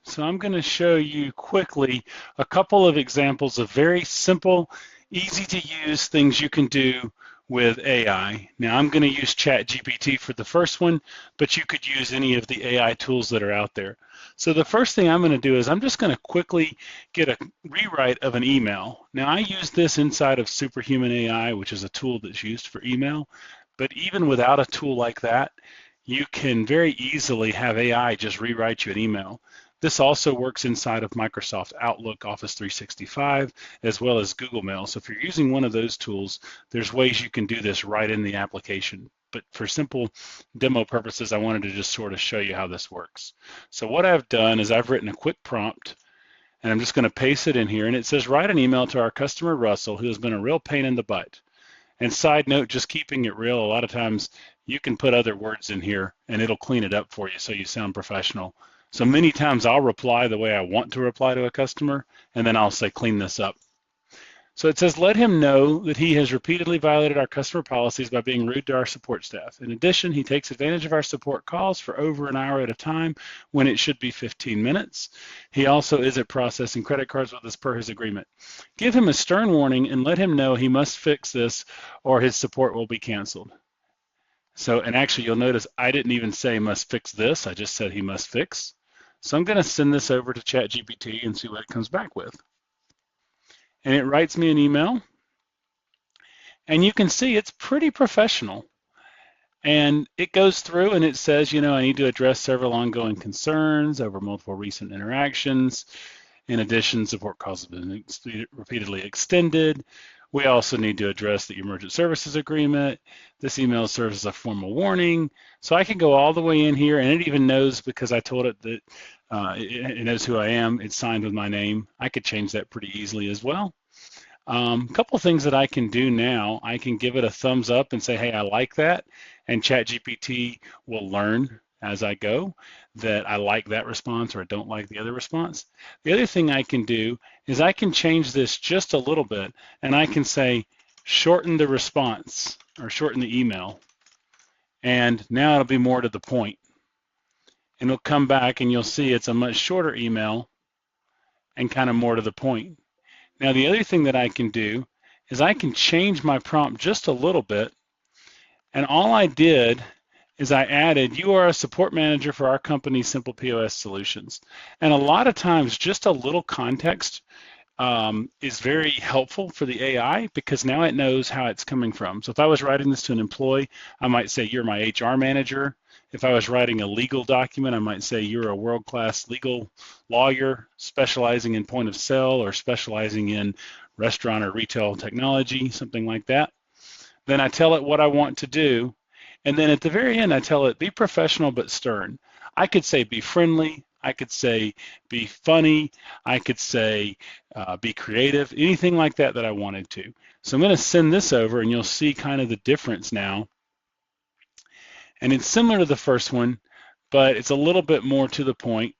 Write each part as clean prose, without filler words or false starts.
So I'm going to show you quickly a couple of examples of very simple, easy to use things you can do with AI. Now I'm going to use ChatGPT for the first one, but you could use any of the AI tools that are out there. So the first thing I'm going to do is I'm just going to quickly get a rewrite of an email. Now I use this inside of Superhuman AI, which is a tool that's used for email, but even without a tool like that, you can very easily have AI just rewrite you an email. This also works inside of Microsoft Outlook, Office 365, as well as Google Mail. So if you're using one of those tools, there's ways you can do this right in the application. But for simple demo purposes, I wanted to just sort of show you how this works. So what I've done is I've written a quick prompt, and I'm just going to paste it in here. And it says, write an email to our customer, Russell, who has been a real pain in the butt. And side note, just keeping it real, a lot of times you can put other words in here and it'll clean it up for you so you sound professional. So many times I'll reply the way I want to reply to a customer, and then I'll say, clean this up. So it says, let him know that he has repeatedly violated our customer policies by being rude to our support staff. In addition, he takes advantage of our support calls for over an hour at a time when it should be 15 minutes. He also isn't processing credit cards with us per his agreement. Give him a stern warning and let him know he must fix this or his support will be canceled. So, and actually you'll notice I didn't even say must fix this, I just said he must fix. So I'm going to send this over to ChatGPT and see what it comes back with. And it writes me an email. And you can see it's pretty professional. And it goes through and it says, you know, I need to address several ongoing concerns over multiple recent interactions. In addition, support calls have been repeatedly extended. We also need to address the emergent services agreement. This email serves as a formal warning. So I can go all the way in here, and it even knows, because I told it that it knows who I am. It's signed with my name. I could change that pretty easily as well. A couple of things that I can do now, I can give it a thumbs up and say, hey, I like that. And ChatGPT will learn as I go that I like that response or I don't like the other response. The other thing I can do is I can change this just a little bit, and I can say shorten the response or shorten the email, and now it'll be more to the point. And it'll come back and you'll see it's a much shorter email and kind of more to the point. Now the other thing that I can do is I can change my prompt just a little bit, and all I did is I added, you are a support manager for our company, Simple POS Solutions. And a lot of times, just a little context is very helpful for the AI, because now it knows how it's coming from. So if I was writing this to an employee, I might say, you're my HR manager. If I was writing a legal document, I might say, you're a world-class legal lawyer specializing in point of sale or specializing in restaurant or retail technology, something like that. Then I tell it what I want to do. And then at the very end, I tell it, be professional but stern. I could say be friendly. I could say be funny. I could say be creative, anything like that that I wanted to. So I'm going to send this over, and you'll see kind of the difference now. And it's similar to the first one, but it's a little bit more to the point.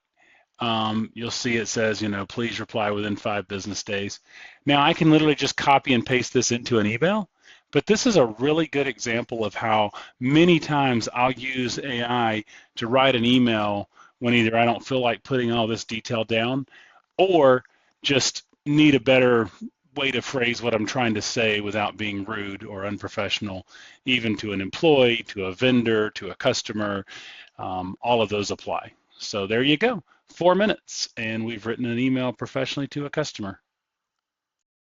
You'll see it says, you know, please reply within 5 business days. Now I can literally just copy and paste this into an email. But this is a really good example of how many times I'll use AI to write an email when either I don't feel like putting all this detail down or just need a better way to phrase what I'm trying to say without being rude or unprofessional, even to an employee, to a vendor, to a customer. All of those apply. So there you go, 4 minutes, and we've written an email professionally to a customer.